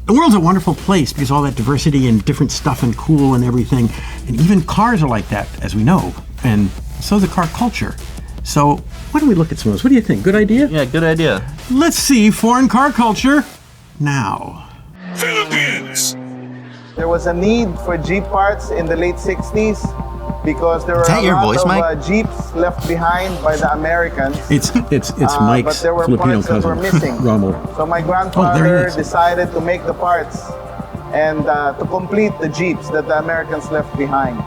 The world's a wonderful place because all that diversity and different stuff and cool and everything. And even cars are like that, as we know. And so the car culture. So why don't we look at some of those? What do you think? Good idea? Yeah, good idea. Let's see foreign car culture now. Philippines. There was a need for Jeep parts in the late 60s because there were a lot of Jeeps left behind by the Americans. It's Mike's but there were Filipino parts that cousin, were missing. Rommel. So my grandfather decided to make the parts and to complete the Jeeps that the Americans left behind.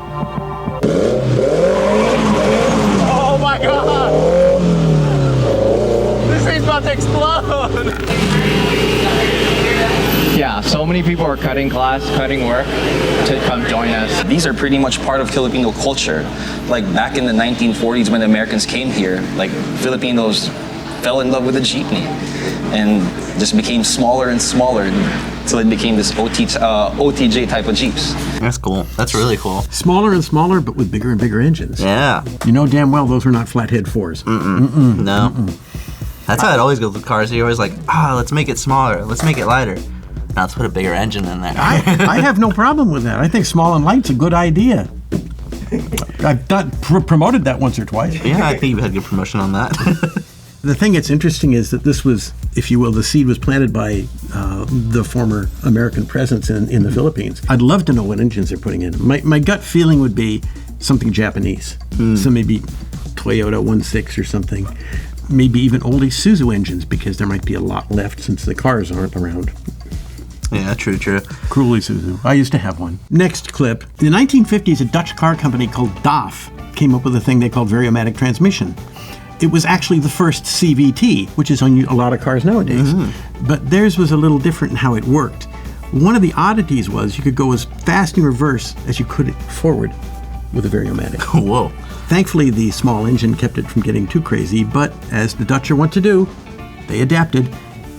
Oh my God! This thing's about to explode! Yeah, so many people are cutting class, cutting work to come join us. These are pretty much part of Filipino culture. Like back in the 1940s when the Americans came here, like Filipinos fell in love with a jeepney and just became smaller and smaller until it became this OTJ type of Jeeps. That's cool. That's really cool. Smaller and smaller, but with bigger and bigger engines. Yeah. You know damn well those are not flathead 4s. No. That's how it always goes with cars. You're always like, let's make it smaller. Let's make it lighter. Now let's put a bigger engine in there. I have no problem with that. I think small and light's a good idea. I've promoted that once or twice. Yeah, I think you've had good promotion on that. The thing that's interesting is that this was, if you will, the seed was planted by the former American presence in the Philippines. I'd love to know what engines they're putting in. My gut feeling would be something Japanese. So maybe Toyota 1.6 or something. Maybe even old Isuzu engines because there might be a lot left since the cars aren't around. Yeah, true. Cool Isuzu. I used to have one. Next clip. In the 1950s, a Dutch car company called DAF came up with a thing they called variomatic transmission. It was actually the first CVT, which is on a lot of cars nowadays. But theirs was a little different in how it worked. One of the oddities was you could go as fast in reverse as you could forward with a variomatic. Whoa. Thankfully, the small engine kept it from getting too crazy, but as the Dutch are wont to do, they adapted,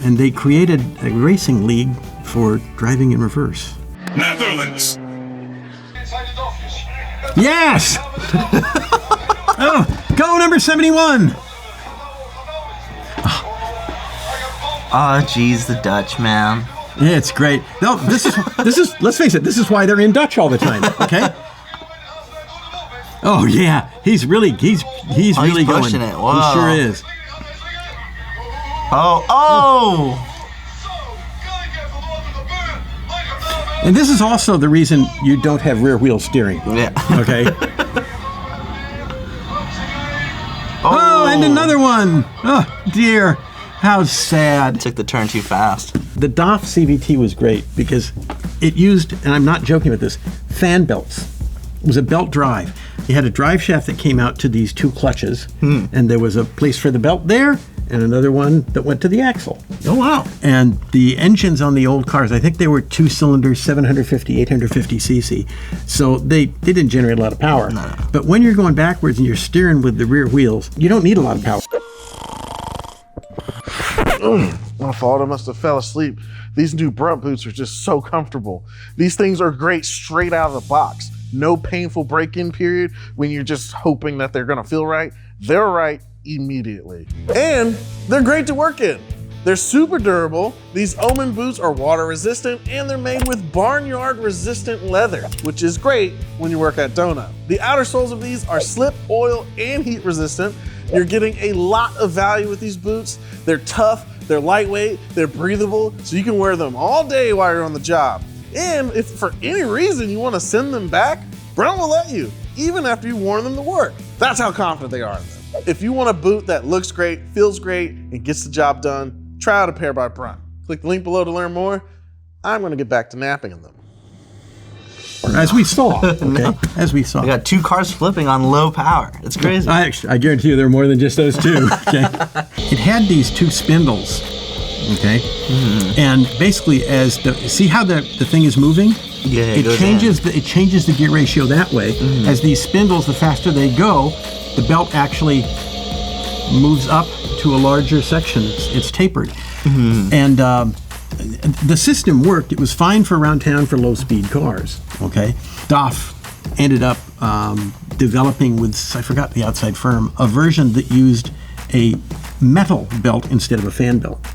and they created a racing league for driving in reverse. Netherlands. Yes! Oh, go number 71! Oh, geez, the Dutch, man. Yeah, it's great. No, this is, let's face it, this is why they're in Dutch all the time, okay? Oh, yeah, he's really really pushing going. It. Whoa. He sure is. Oh! And this is also the reason you don't have rear wheel steering. Yeah. Okay. Oh, and another one. Oh, dear. How sad. Took the turn too fast. The DAF CVT was great because it used, and I'm not joking with this, fan belts. It was a belt drive. You had a drive shaft that came out to these two clutches, and there was a place for the belt there, and another one that went to the axle. Oh, wow. And the engines on the old cars, I think they were 2-cylinder, 750, 850 cc. So they didn't generate a lot of power. No. But when you're going backwards and you're steering with the rear wheels, you don't need a lot of power. My fault, I must have fell asleep. These new Brunt boots are just so comfortable. These things are great straight out of the box. No painful break-in period when you're just hoping that they're gonna feel right. They're right immediately. And they're great to work in. They're super durable. These Omen boots are water resistant and they're made with barnyard resistant leather, which is great when you work at Donut. The outer soles of these are slip, oil, and heat resistant. You're getting a lot of value with these boots. They're tough, they're lightweight, they're breathable, so you can wear them all day while you're on the job. And if for any reason you want to send them back, Brunt will let you, even after you've worn them to work. That's how confident they are in them. If you want a boot that looks great, feels great, and gets the job done, try out a pair by Brunt. Click the link below to learn more. I'm going to get back to napping in them. As we saw, okay? As we saw. We got two cars flipping on low power. It's crazy. I guarantee you there are more than just those two, okay? It had these two spindles, okay? And basically see how the thing is moving? Yeah, it changes the gear ratio that way. As these spindles, the faster they go, the belt actually moves up to a larger section. It's tapered. And the system worked. It was fine for around town for low-speed cars, okay? DAF ended up developing with, I forgot the outside firm, a version that used a metal belt instead of a fan belt.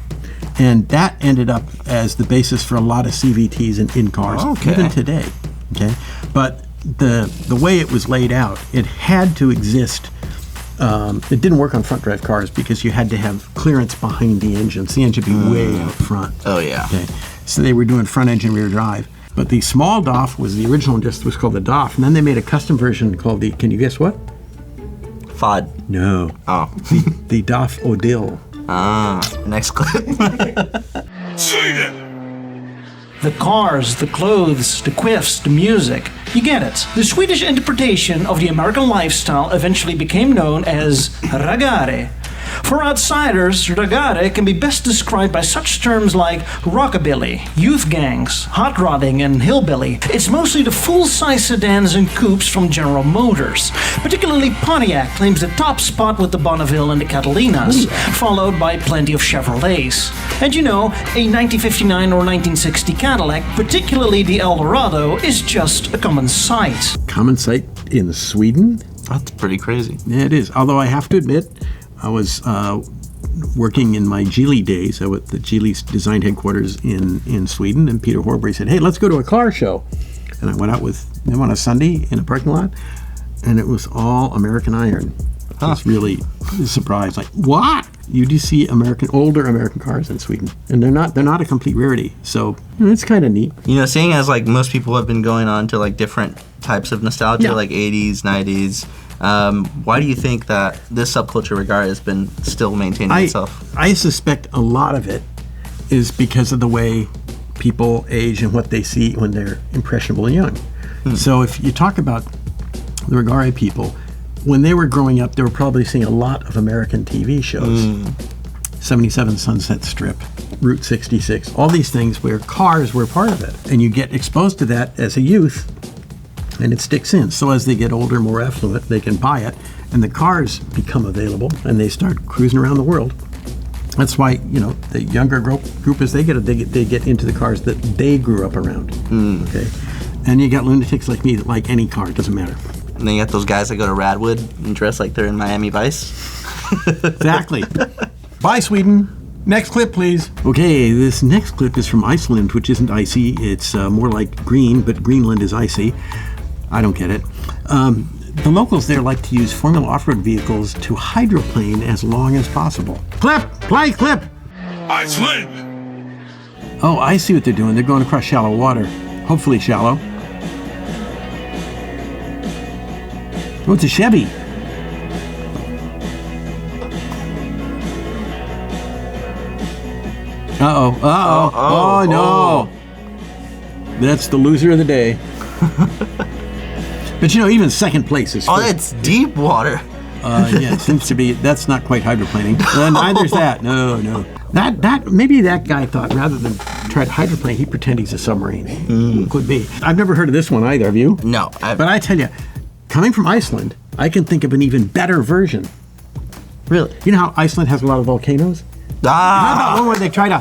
And that ended up as the basis for a lot of CVTs in cars, even today. Okay, but the way it was laid out, it had to exist. It didn't work on front drive cars because you had to have clearance behind the engine. So the engine would be way out front. Oh yeah. Okay, so they were doing front engine rear drive. But the small DAF was the original, just was called the DAF, and then they made a custom version called the. Can you guess what? FOD. No. Oh. The DAF Odil. Next clip. Sweden. The cars, the clothes, the quiffs, the music. You get it. The Swedish interpretation of the American lifestyle eventually became known as ragare. For outsiders, ragare can be best described by such terms like rockabilly, youth gangs, hot rodding, and hillbilly. It's mostly the full-size sedans and coupes from General Motors. Particularly Pontiac claims the top spot with the Bonneville and the Catalinas, followed by plenty of Chevrolets. And you know, a 1959 or 1960 Cadillac, particularly the Eldorado, is just a common sight. Common sight in Sweden? That's pretty crazy. Yeah, it is. Although I have to admit, I was working in my Geely days at the Geely's design headquarters in Sweden, and Peter Horbury said, "Hey, let's go to a car show." And I went out with him on a Sunday in a parking lot, and it was all American Iron. I was really surprised. Like, what? You do see older American cars in Sweden, and they're not a complete rarity. So it's kind of neat. You know, seeing as like most people have been going on to like different types of nostalgia, like 80s, 90s. Why do you think that this subculture regard has been still maintaining itself? I suspect a lot of it is because of the way people age and what they see when they're impressionable and young. So if you talk about the Regare people, when they were growing up, they were probably seeing a lot of American TV shows. 77 Sunset Strip, Route 66, all these things where cars were part of it. And you get exposed to that as a youth, and it sticks in. So as they get older, more affluent, they can buy it, and the cars become available, and they start cruising around the world. That's why, you know, the younger group as they get into the cars that they grew up around. Okay, and you got lunatics like me that like any car, it doesn't matter. And then you got those guys that go to Radwood and dress like they're in Miami Vice. Exactly. Bye, Sweden. Next clip, please. Okay, this next clip is from Iceland, which isn't icy. It's more like green, but Greenland is icy. I don't get it. The locals there like to use Formula off-road vehicles to hydroplane as long as possible. Clip! Play clip! Iceland. Oh, I see what they're doing. They're going across shallow water. Hopefully shallow. Oh, it's a Chevy. Uh-oh. Uh-oh. Oh, no. That's the loser of the day. But you know, even second place is first. That's deep water. Yeah, it seems to be. That's not quite hydroplaning. Neither's that. No. That maybe that guy thought rather than try to hydroplane, he pretend he's a submarine. Could be. I've never heard of this one either. Have you? No. But I tell you, coming from Iceland, I can think of an even better version. Really? You know how Iceland has a lot of volcanoes? How about one where they try to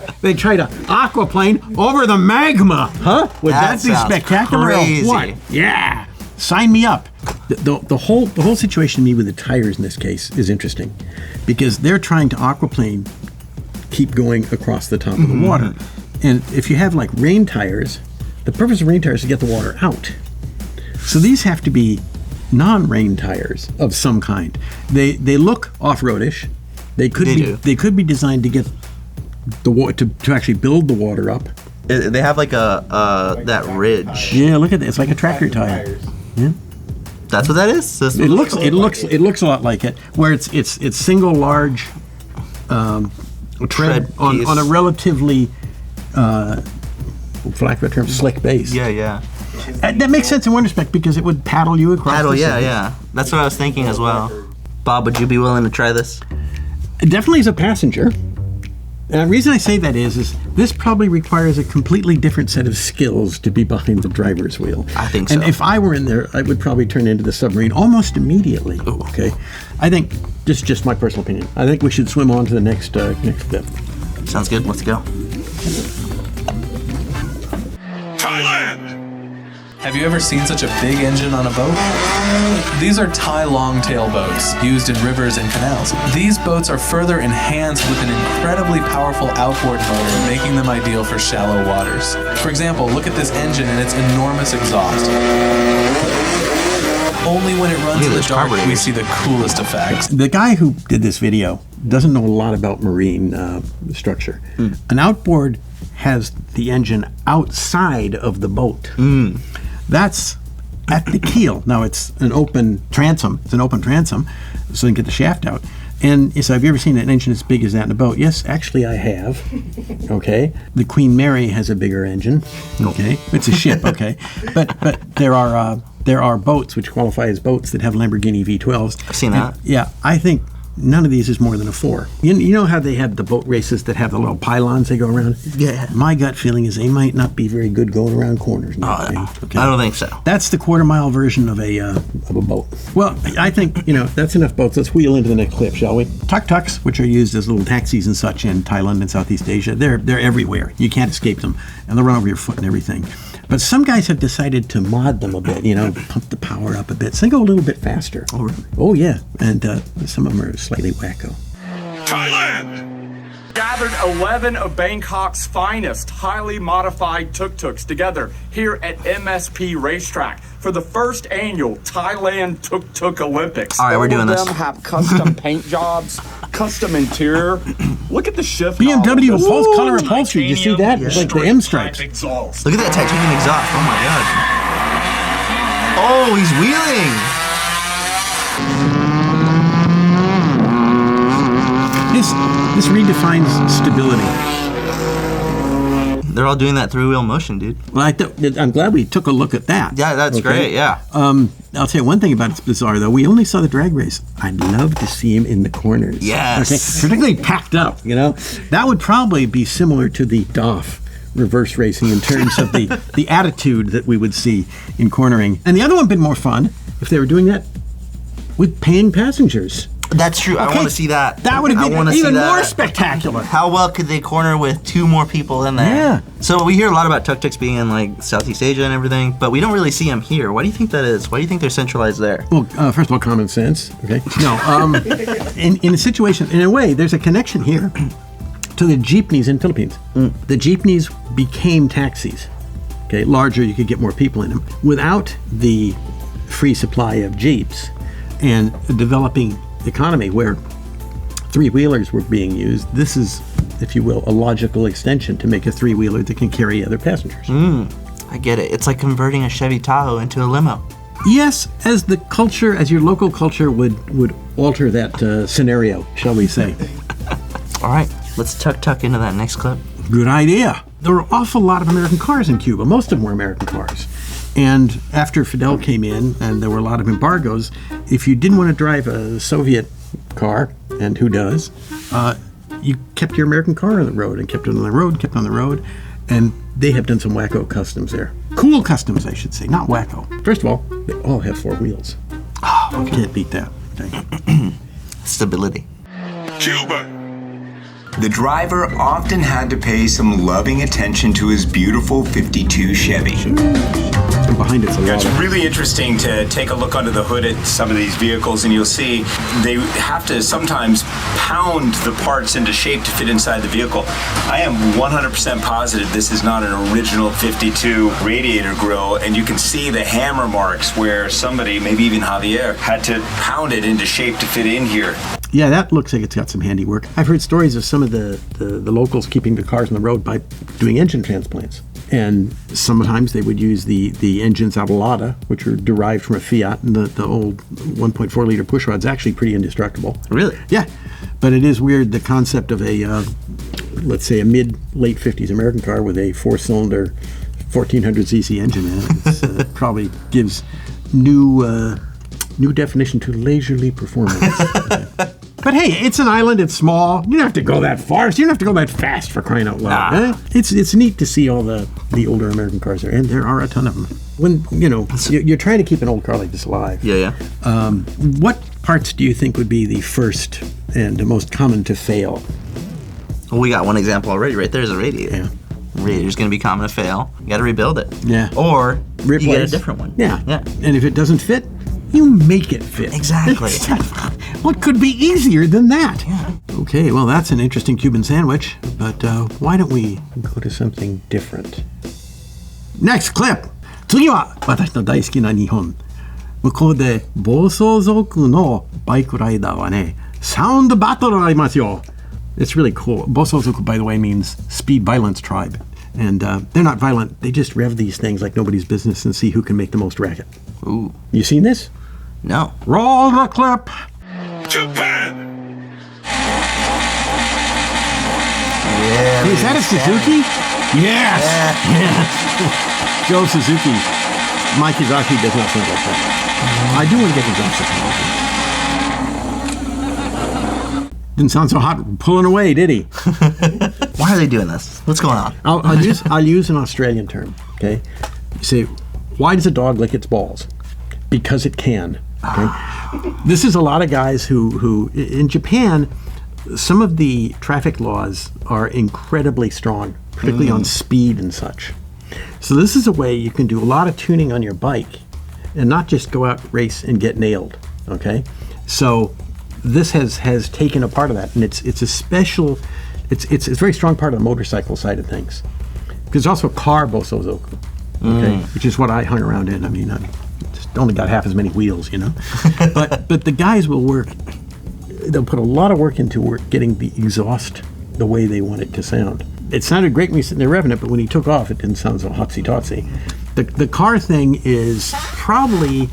aquaplane over the magma? Huh? Would that be spectacular? Crazy. Or what? Yeah. Sign me up. The whole situation to me with the tires in this case is interesting because they're trying to aquaplane, keep going across the top of the water. And if you have like rain tires, the purpose of rain tires is to get the water out. So these have to be non-rain tires of some kind. They look off-roadish. They could be designed to get the water to actually build the water up. They have like that ridge. Yeah, look at that. It's like a tractor tire. Yeah. That's what that is? It looks a lot like it, where it's single large tread on a relatively for lack of a term, slick base. Yeah. That makes sense in one respect because it would paddle you across. Yeah. That's what I was thinking as well. Bob, would you be willing to try this? Definitely as a passenger. And the reason I say that is this probably requires a completely different set of skills to be behind the driver's wheel. I think so. And if I were in there, I would probably turn into the submarine almost immediately. Ooh. Okay. I think, this is just my personal opinion, I think we should swim on to the next step. Sounds good. Let's go. Thailand. Have you ever seen such a big engine on a boat? These are Thai longtail boats used in rivers and canals. These boats are further enhanced with an incredibly powerful outboard motor, making them ideal for shallow waters. For example, look at this engine and its enormous exhaust. Only when it runs in the dark we see the coolest effects. The guy who did this video doesn't know a lot about marine structure. An outboard has the engine outside of the boat. That's at the keel. Now it's an open transom. It's an open transom, so you can get the shaft out. And so have you ever seen an engine as big as that in a boat? Yes, actually I have. Okay. The Queen Mary has a bigger engine. Okay. It's a ship, okay. But there are boats which qualify as boats that have Lamborghini V12s. I've seen that. Yeah, I think none of these is more than a 4. You know how they have the boat races that have the little pylons they go around? Yeah. My gut feeling is they might not be very good going around corners. Okay. I don't think so. That's the quarter-mile version of a boat. Well, I think, that's enough boats. Let's wheel into the next clip, shall we? Tuk-tuks, which are used as little taxis and such in Thailand and Southeast Asia, they're everywhere. You can't escape them. And they'll run over your foot and everything. But some guys have decided to mod them a bit, pump the power up a bit. So they go a little bit faster. Oh, really? Oh, yeah. And some of them are slightly wacko. Thailand! Gathered 11 of Bangkok's finest, highly modified tuk-tuks together here at MSP Racetrack for the first annual Thailand Tuk-Tuk Olympics. All right, we're doing this. All of them have custom paint jobs, custom interior. Look at the shift. BMW color upholstery. Did you see that? It's like the M stripes. Look at that titanium exhaust. Oh my god. Oh, he's wheeling. This redefines stability. They're all doing that three-wheel motion, dude. Well, I'm glad we took a look at that. Yeah, that's great, yeah. I'll tell you one thing about it's bizarre, though. We only saw the drag race. I'd love to see him in the corners. Yes. Okay? Particularly packed up, That would probably be similar to the DAF reverse racing in terms of the attitude that we would see in cornering. And the other one would be more fun if they were doing that with paying passengers. That's true. I want to see that. That would have been even more spectacular. How well could they corner with 2 more people in there? Yeah. So we hear a lot about tuk-tuks being in like Southeast Asia and everything, but we don't really see them here. Why do you think that is? Why do you think they're centralized there? Well, first of all, common sense. Okay. No. In a situation, in a way, there's a connection here to the jeepneys in Philippines. The jeepneys became taxis. Okay. Larger, you could get more people in them. Without the free supply of jeeps and a developing economy where 3-wheelers were being used, this is, if you will, a logical extension to make a 3-wheeler that can carry other passengers. I get it. It's like converting a Chevy Tahoe into a limo. Yes, as your local culture would alter that scenario, shall we say. All right, let's tuck into that next clip. Good idea. There were an awful lot of American cars in Cuba. Most of them were American cars. And after Fidel came in and there were a lot of embargoes, if you didn't want to drive a Soviet car, and who does, you kept your American car on the road and kept it on the road, and they have done some wacko customs there. Cool customs, I should say, not wacko. First of all, they all have 4 wheels. Oh, okay. Can't beat that. Okay. Stability. Cuba! The driver often had to pay some loving attention to his beautiful 52 Chevy. Behind it's a lot. It's really interesting to take a look under the hood at some of these vehicles, and you'll see they have to sometimes pound the parts into shape to fit inside the vehicle. I am 100% positive this is not an original 52 radiator grille, and you can see the hammer marks where somebody, maybe even Javier, had to pound it into shape to fit in here. Yeah, that looks like it's got some handiwork. I've heard stories of some of the locals keeping the cars on the road by doing engine transplants. And sometimes they would use the engines out of Lada, which are derived from a Fiat, and the old 1.4 liter pushrod's actually pretty indestructible. Really? Yeah. But it is weird, the concept of a, let's say, a mid-late 50s American car with a 4-cylinder 1400cc engine in it. It probably gives new definition to leisurely performance. But hey, it's an island, it's small. You don't have to go that far. So you don't have to go that fast, for crying out loud. Nah. It's neat to see all the older American cars there, and there are a ton of them. When, you're trying to keep an old car like this alive. Yeah. What parts do you think would be the first and the most common to fail? Well, we got one example already right there is a radiator. Yeah. Radiator's going to be common to fail. You got to rebuild it. Yeah. Or Replace. you get a different one. Yeah. Yeah. And if it doesn't fit, you make it fit. Exactly. What could be easier than that? Yeah. Okay, well, that's an interesting Cuban sandwich, but why don't we go to something different? Next clip! 次は私の大好きな日本。向こうで暴走族のバイクライダーはね、サウンドバトルありますよ。It's really cool. Bosozoku, by the way, means speed violence tribe. And they're not violent. They just rev these things like nobody's business and see who can make the most racket. Ooh. You seen this? No. Roll the clip. Japan. Yeah. Hey, is that a Suzuki? Yes. Yeah. Joe Suzuki. My Kizaki does not sound like that. I do want to get exhaust technology. Didn't sound so hot pulling away, did he? Why are they doing this? What's going on? I'll use an Australian term, okay? You say, why does a dog lick its balls? Because it can, okay? This is a lot of guys who in Japan, some of the traffic laws are incredibly strong, particularly on speed and such. So this is a way you can do a lot of tuning on your bike and not just go out, race, and get nailed, okay? So this has taken a part of that, and it's a special, it's a very strong part of the motorcycle side of things. There's also a car bosozoku, okay, which is what I hung around in. I mean, I just only got half as many wheels, you know. but the guys will work. They'll put a lot of work into getting the exhaust the way they want it to sound. It sounded great when you sitting there revving it, but when he took off, it didn't sound so hotsy-totsy. The car thing is probably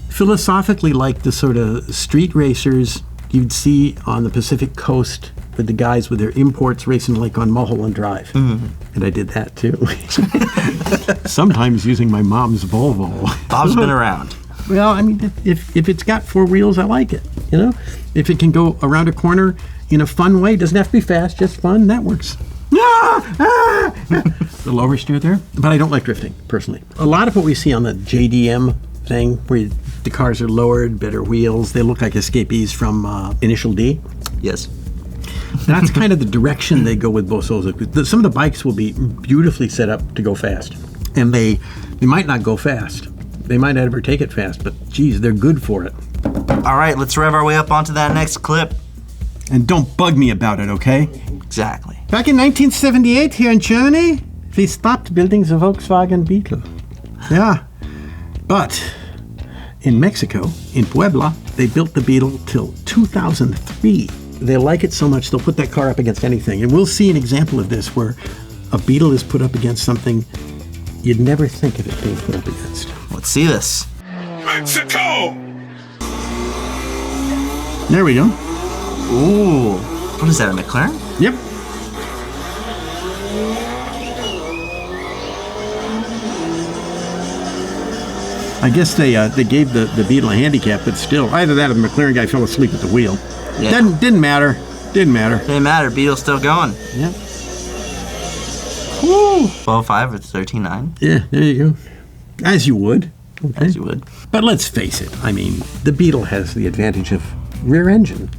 philosophically like the sort of street racers you'd see on the Pacific Coast with the guys with their imports racing like on Mulholland Drive. And I did that too. Sometimes using my mom's Volvo. Bob's been around. Well, I mean, if it's got four wheels, I like it, you know? If it can go around a corner in a fun way, doesn't have to be fast, just fun, that works. A little oversteer there, but I don't like drifting, personally. A lot of what we see on the JDM thing, where the cars are lowered, better wheels, they look like escapees from Initial D. Yes. That's kind of the direction they go with bosozoku. Some of the bikes will be beautifully set up to go fast, and they might not go fast. They might not ever take it fast, but geez, they're good for it. All right, let's rev our way up onto that next clip. And don't bug me about it, okay? Exactly. Back in 1978 here in Germany, they stopped building the Volkswagen Beetle. Yeah. But in Mexico, in Puebla, they built the Beetle till 2003. They like it so much they'll put that car up against anything. And we'll see an example of this where a Beetle is put up against something you'd never think of it being put up against. Let's see this. Mexico. There we go. Ooh. What is that, a McLaren? Yep. I guess they gave the Beetle a handicap, but still, either that or the McLaren guy fell asleep at the wheel. Yeah. Didn't matter. Didn't matter. Didn't matter. Beetle's still going. Yep. Woo! 12.5 or 13.9. Yeah, there you go. As you would. Okay. As you would. But let's face it. I mean, the Beetle has the advantage of rear engine.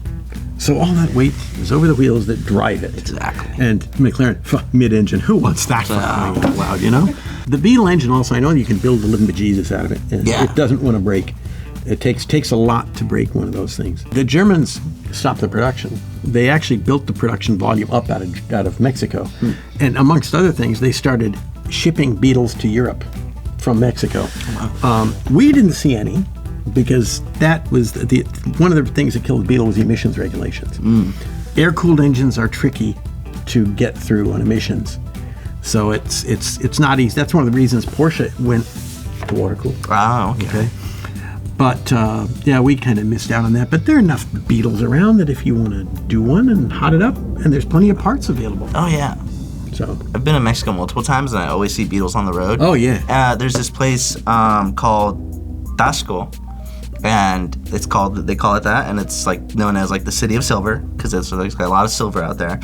So all that weight is over the wheels that drive it. Exactly. And McLaren, mid-engine, who wants that for crying out loud, you know? The Beetle engine also, I know you can build the living bejesus out of it. And yeah. It doesn't want to break. It takes a lot to break one of those things. The Germans stopped the production. They actually built the production volume up out of Mexico. And amongst other things, they started shipping Beetles to Europe from Mexico. Wow. We didn't see any, because that was one of the things that killed the Beetle was the emissions regulations. Air-cooled engines are tricky to get through on emissions, so it's not easy. That's one of the reasons Porsche went to water-cooled. Oh, okay. But yeah, we kind of missed out on that. But there are enough Beetles around that if you want to do one and hot it up, and there's plenty of parts available. Oh yeah. So I've been to Mexico multiple times, and I always see Beetles on the road. Oh yeah. There's this place called Tasco. And they call it that, and it's like known as like the city of silver because it's got a lot of silver out there.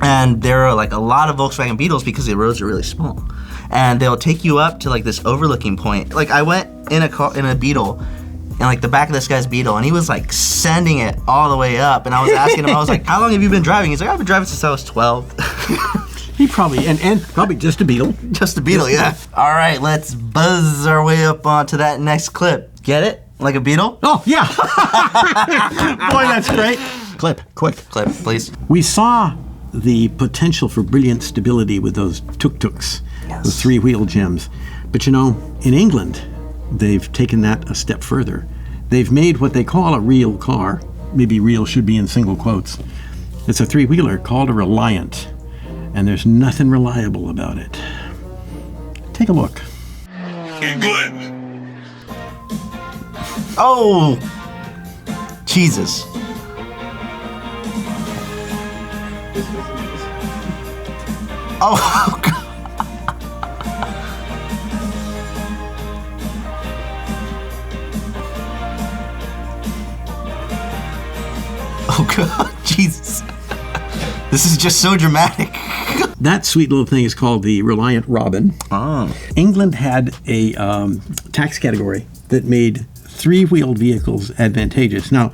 And there are like a lot of Volkswagen Beetles because the roads are really small, and they'll take you up to like this overlooking point. Like I went in a Beetle, and like the back of this guy's Beetle, and he was like sending it all the way up, and I was asking him, I was like, "How long have you been driving?" He's like, "I've been driving since I was 12." He probably, and probably just a Beetle. Just a Beetle, yeah. All right, let's buzz our way up onto that next clip. Get it? Like a beetle? Oh, yeah. Boy, that's great. Clip, quick. Clip, please. We saw the potential for brilliant stability with those tuk-tuks, the three-wheel gems. But you know, in England, they've taken that a step further. They've made what they call a real car. Maybe real should be in single quotes. It's a three-wheeler called a reliant, and there's nothing reliable about it. Take a look. England. Oh, Jesus. Oh, God. Oh, God, Jesus. This is just so dramatic. That sweet little thing is called the Reliant Robin. Oh. England had a tax category that made three-wheeled vehicles advantageous. Now,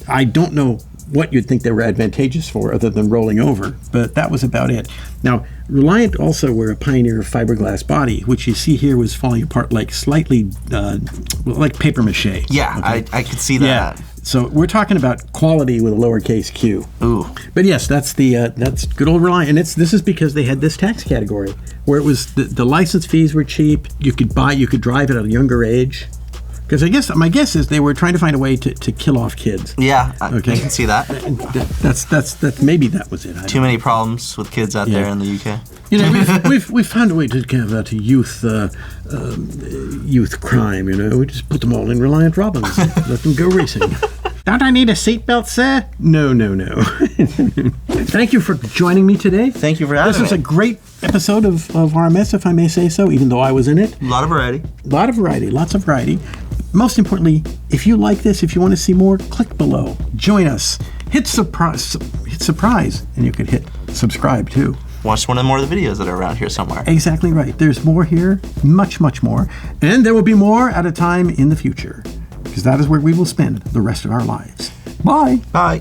I don't know what you'd think they were advantageous for other than rolling over, but that was about it. Now, Reliant also were a pioneer of fiberglass body, which you see here was falling apart like slightly, like paper mache. Yeah, okay? I could see that. Yeah. So we're talking about quality with a lowercase q. Ooh. But yes, that's good old Reliant, and this is because they had this tax category where it was the license fees were cheap. You could drive it at a younger age. Because I guess my guess is they were trying to find a way to kill off kids. Yeah, okay. I can see that. That's maybe that was it. Too many problems with kids out there in the UK. You know, we've found a way to combat youth crime. You know, we just put them all in Reliant Robins, let them go racing. Don't I need a seatbelt, sir? No. Thank you for joining me today. Thank you for having me. This was a great episode of RMS, if I may say so, even though I was in it. A lot of variety. Lots of variety. Most importantly, if you like this, if you want to see more, click below. Join us. Hit surprise, and you can hit subscribe too. Watch one of the more of the videos that are around here somewhere. Exactly right. There's more here, much more. And there will be more at a time in the future, because that is where we will spend the rest of our lives. Bye. Bye.